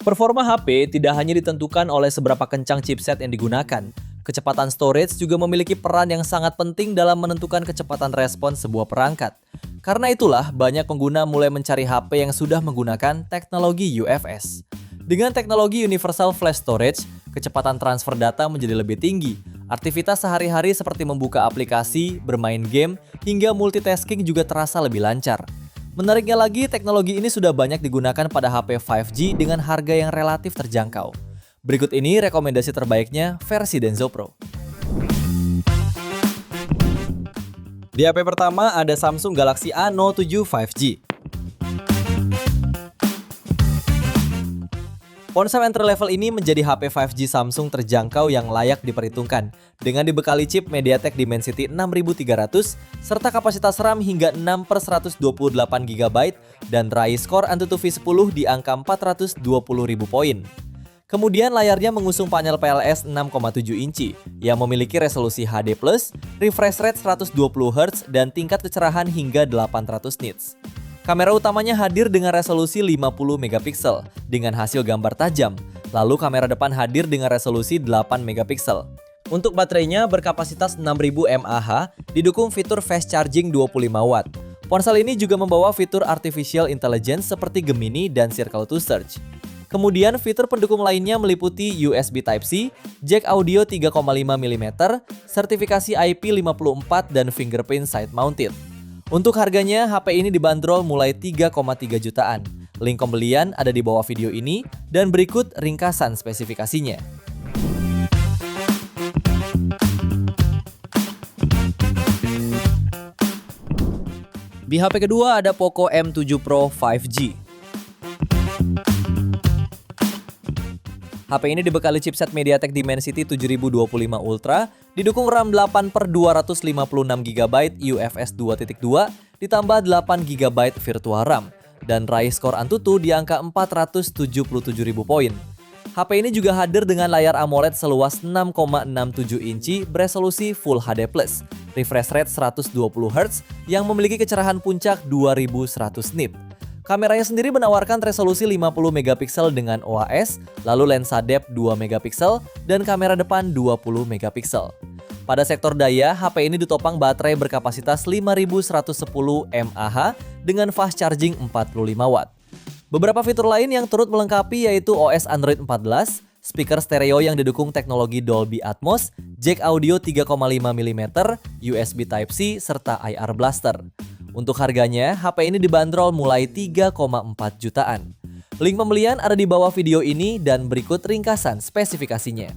Performa HP tidak hanya ditentukan oleh seberapa kencang chipset yang digunakan. Kecepatan storage juga memiliki peran yang sangat penting dalam menentukan kecepatan respons sebuah perangkat. Karena itulah, banyak pengguna mulai mencari HP yang sudah menggunakan teknologi UFS. Dengan teknologi Universal Flash Storage, kecepatan transfer data menjadi lebih tinggi. Aktivitas sehari-hari seperti membuka aplikasi, bermain game, hingga multitasking juga terasa lebih lancar. Menariknya lagi, teknologi ini sudah banyak digunakan pada HP 5G dengan harga yang relatif terjangkau. Berikut ini rekomendasi terbaiknya versi Denso Pro. Di HP pertama ada Samsung Galaxy A Note 7 5G. Ponsel entry level ini menjadi HP 5G Samsung terjangkau yang layak diperhitungkan dengan dibekali chip MediaTek Dimensity 6300 serta kapasitas RAM hingga 6/128GB dan raih skor AnTuTu V10 di angka 420.000 poin. Kemudian layarnya mengusung panel PLS 6,7 inci yang memiliki resolusi HD+, refresh rate 120Hz dan tingkat kecerahan hingga 800 nits. Kamera utamanya hadir dengan resolusi 50 megapiksel dengan hasil gambar tajam, lalu kamera depan hadir dengan resolusi 8 megapiksel. Untuk baterainya berkapasitas 6000 mAh, didukung fitur fast charging 25 watt. Ponsel ini juga membawa fitur artificial intelligence seperti Gemini dan Circle to Search. Kemudian fitur pendukung lainnya meliputi USB Type-C, jack audio 3,5 mm, sertifikasi IP54 dan fingerprint side mounted. Untuk harganya, HP ini dibanderol mulai 3,3 jutaan. Link pembelian ada di bawah video ini dan berikut ringkasan spesifikasinya. Di HP kedua ada Poco M7 Pro 5G. HP ini dibekali chipset MediaTek Dimensity 7025 Ultra, didukung RAM 8/256GB UFS 2.2 ditambah 8GB virtual RAM, dan raih skor AnTuTu di angka 477.000 poin. HP ini juga hadir dengan layar AMOLED seluas 6,67 inci beresolusi Full HD+, refresh rate 120Hz yang memiliki kecerahan puncak 2100 nit. Kameranya sendiri menawarkan resolusi 50 megapiksel dengan OIS, lalu lensa depth 2 megapiksel dan kamera depan 20 megapiksel. Pada sektor daya, HP ini ditopang baterai berkapasitas 5110 mAh dengan fast charging 45 watt. Beberapa fitur lain yang turut melengkapi yaitu OS Android 14, speaker stereo yang didukung teknologi Dolby Atmos, jack audio 3,5 mm, USB Type-C, serta IR Blaster. Untuk harganya, HP ini dibanderol mulai 3,4 jutaan. Link pembelian ada di bawah video ini dan berikut ringkasan spesifikasinya.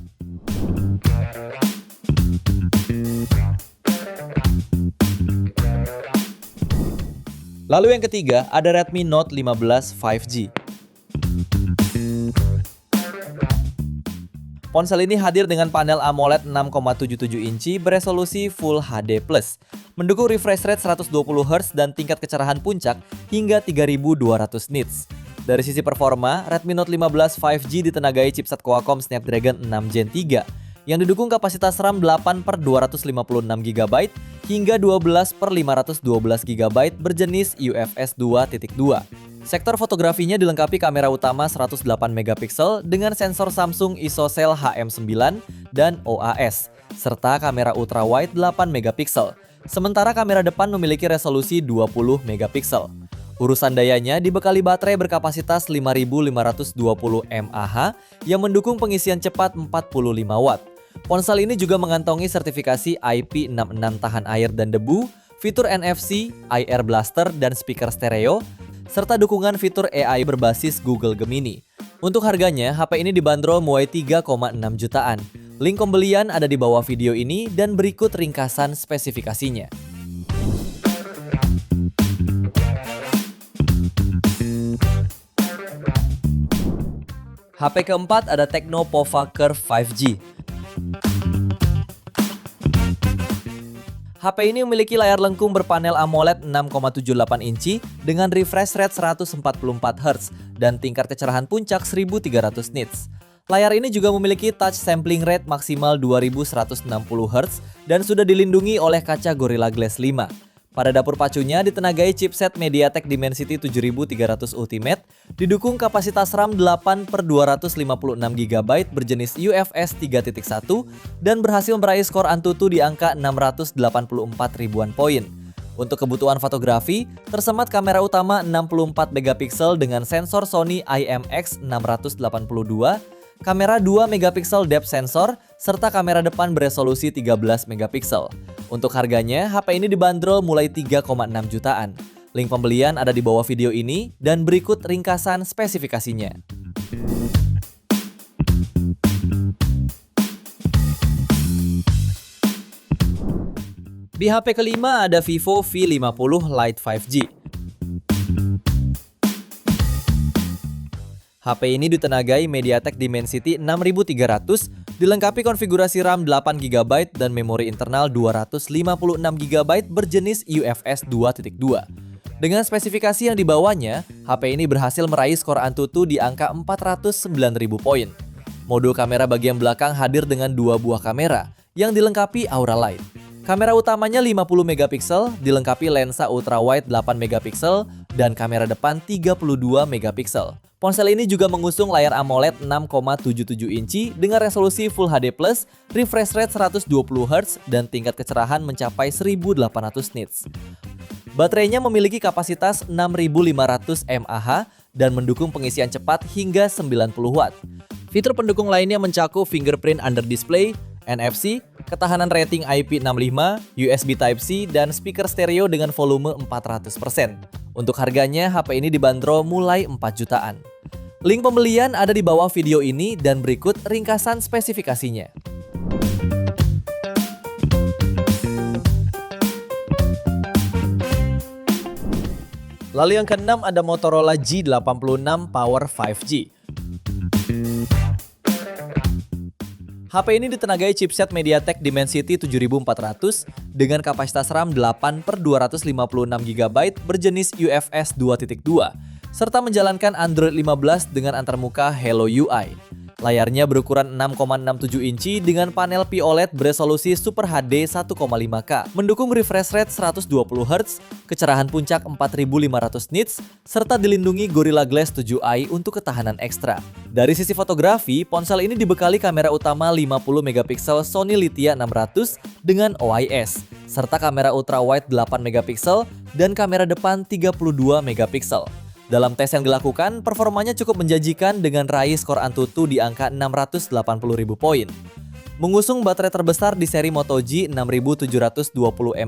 Lalu yang ketiga ada Redmi Note 15 5G. Ponsel ini hadir dengan panel AMOLED 6,77 inci beresolusi Full HD+, mendukung refresh rate 120Hz dan tingkat kecerahan puncak hingga 3200 nits. Dari sisi performa, Redmi Note 15 5G ditenagai chipset Qualcomm Snapdragon 6 Gen 3 yang didukung kapasitas RAM 8/256GB hingga 12/512GB berjenis UFS 2.2. Sektor fotografinya dilengkapi kamera utama 108 megapiksel dengan sensor Samsung ISOCELL HM9 dan OAS, serta kamera ultrawide 8 megapiksel. Sementara kamera depan memiliki resolusi 20 megapiksel. Urusan dayanya dibekali baterai berkapasitas 5520 mAh yang mendukung pengisian cepat 45 watt. Ponsel ini juga mengantongi sertifikasi IP66 tahan air dan debu, fitur NFC, IR Blaster dan speaker stereo, serta dukungan fitur AI berbasis Google Gemini. Untuk harganya, HP ini dibanderol mulai 3,6 jutaan. Link pembelian ada di bawah video ini dan berikut ringkasan spesifikasinya. HP keempat ada Tecno Pova Curve 5G. HP ini memiliki layar lengkung berpanel AMOLED 6,78 inci dengan refresh rate 144Hz dan tingkat kecerahan puncak 1300 nits. Layar ini juga memiliki touch sampling rate maksimal 2160Hz dan sudah dilindungi oleh kaca Gorilla Glass 5. Pada dapur pacunya ditenagai chipset MediaTek Dimensity 7300 Ultimate, didukung kapasitas RAM 8/256 GB berjenis UFS 3.1 dan berhasil meraih skor Antutu di angka 684 ribuan poin. Untuk kebutuhan fotografi, tersemat kamera utama 64 megapiksel dengan sensor Sony IMX682, kamera 2 megapiksel depth sensor, serta kamera depan beresolusi 13 megapiksel. Untuk harganya, HP ini dibanderol mulai 3,6 jutaan. Link pembelian ada di bawah video ini dan berikut ringkasan spesifikasinya. Di HP kelima ada Vivo V50 Lite 5G. HP ini ditenagai MediaTek Dimensity 6300, dilengkapi konfigurasi RAM 8GB dan memori internal 256GB berjenis UFS 2.2. Dengan spesifikasi yang dibawanya, HP ini berhasil meraih skor Antutu di angka 409.000 poin. Mode kamera bagian belakang hadir dengan 2 buah kamera yang dilengkapi Aura Light. Kamera utamanya 50 megapiksel, dilengkapi lensa ultrawide 8 megapiksel dan kamera depan 32 megapiksel. Ponsel ini juga mengusung layar AMOLED 6,77 inci dengan resolusi Full HD+, refresh rate 120Hz dan tingkat kecerahan mencapai 1800 nits. Baterainya memiliki kapasitas 6500 mAh dan mendukung pengisian cepat hingga 90 Watt. Fitur pendukung lainnya mencakup fingerprint under display, NFC, ketahanan rating IP65, USB Type-C, dan speaker stereo dengan volume 400%. Untuk harganya, HP ini dibanderol mulai 4 jutaan. Link pembelian ada di bawah video ini dan berikut ringkasan spesifikasinya. Lalu yang keenam ada Motorola G86 Power 5G. HP ini ditenagai chipset MediaTek Dimensity 7400 dengan kapasitas RAM 8/256GB berjenis UFS 2.2 serta menjalankan Android 15 dengan antarmuka Hello UI. Layarnya berukuran 6,67 inci dengan panel POLED beresolusi Super HD 1,5K, mendukung refresh rate 120Hz, kecerahan puncak 4500 nits, serta dilindungi Gorilla Glass 7i untuk ketahanan ekstra. Dari sisi fotografi, ponsel ini dibekali kamera utama 50 megapiksel Sony Lithia 600 dengan OIS, serta kamera ultrawide 8 megapiksel dan kamera depan 32 megapiksel. Dalam tes yang dilakukan, performanya cukup menjanjikan dengan raih skor Antutu di angka 680.000 poin. Mengusung baterai terbesar di seri Moto G 6720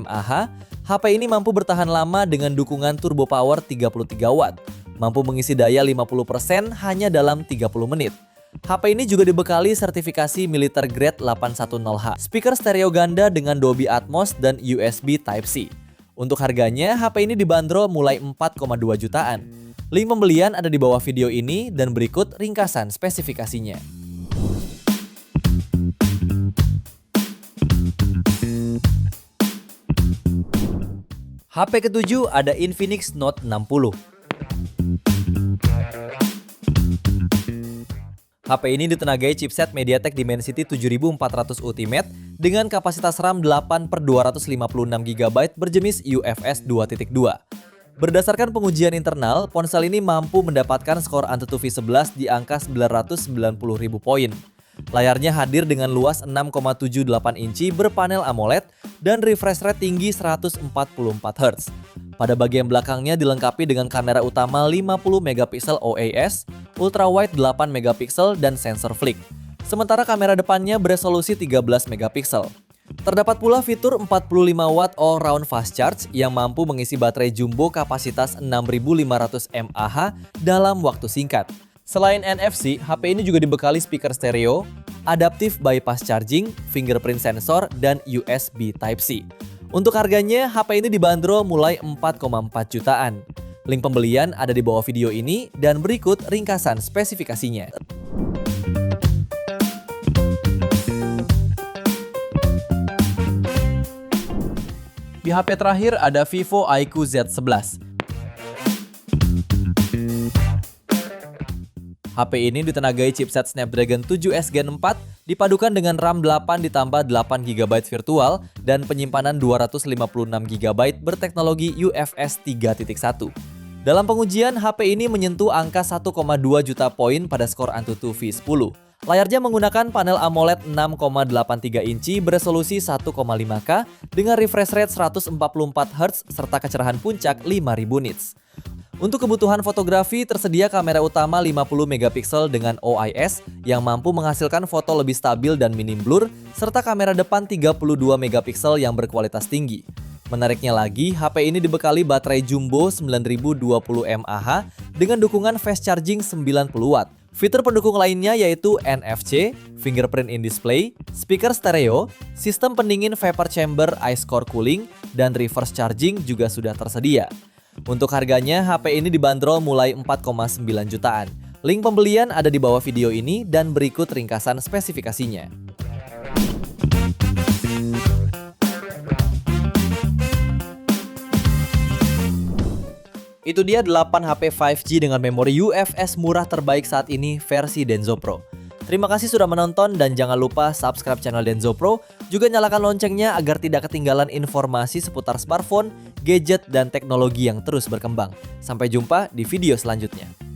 mAh, HP ini mampu bertahan lama dengan dukungan turbo power 33 Watt, mampu mengisi daya 50% hanya dalam 30 menit. HP ini juga dibekali sertifikasi militer grade 810H, speaker stereo ganda dengan Dolby Atmos dan USB Type-C. Untuk harganya, HP ini dibanderol mulai 4,2 jutaan. Link pembelian ada di bawah video ini dan berikut ringkasan spesifikasinya. HP ketujuh ada Infinix Note 60. HP ini ditenagai chipset MediaTek Dimensity 7400 Ultimate dengan kapasitas RAM 8/256GB berjenis UFS 2.2. Berdasarkan pengujian internal, ponsel ini mampu mendapatkan skor Antutu V11 di angka 990.000 poin. Layarnya hadir dengan luas 6,78 inci berpanel AMOLED dan refresh rate tinggi 144Hz. Pada bagian belakangnya dilengkapi dengan kamera utama 50 megapiksel OIS, ultrawide 8 megapiksel dan sensor flick. Sementara kamera depannya beresolusi 13 megapiksel. Terdapat pula fitur 45 Watt all-round fast charge yang mampu mengisi baterai jumbo kapasitas 6500 mAh dalam waktu singkat. Selain NFC, HP ini juga dibekali speaker stereo, adaptive bypass charging, fingerprint sensor, dan USB Type-C. Untuk harganya, HP ini dibanderol mulai 4,4 jutaan. Link pembelian ada di bawah video ini dan berikut ringkasan spesifikasinya. Di HP terakhir ada Vivo iQOO Z11. HP ini ditenagai chipset Snapdragon 7S Gen 4 Dipadukan dengan RAM 8 ditambah 8 GB virtual dan penyimpanan 256 GB berteknologi UFS 3.1. Dalam pengujian, HP ini menyentuh angka 1,2 juta poin pada skor Antutu V10. Layarnya menggunakan panel AMOLED 6,83 inci beresolusi 1,5K dengan refresh rate 144 Hz serta kecerahan puncak 5000 nits. Untuk kebutuhan fotografi, tersedia kamera utama 50 megapiksel dengan OIS yang mampu menghasilkan foto lebih stabil dan minim blur, serta kamera depan 32 megapiksel yang berkualitas tinggi. Menariknya lagi, HP ini dibekali baterai jumbo 9020 mAh dengan dukungan fast charging 90 Watt. Fitur pendukung lainnya yaitu NFC, fingerprint in display, speaker stereo, sistem pendingin vapor chamber ice core cooling, dan reverse charging juga sudah tersedia. Untuk harganya, HP ini dibanderol mulai 4,9 jutaan. Link pembelian ada di bawah video ini dan berikut ringkasan spesifikasinya. Itu dia 8 HP 5G dengan memori UFS murah terbaik saat ini versi Denso Pro. Terima kasih sudah menonton dan jangan lupa subscribe channel Denso Pro, juga nyalakan loncengnya agar tidak ketinggalan informasi seputar smartphone, gadget, dan teknologi yang terus berkembang. Sampai jumpa di video selanjutnya.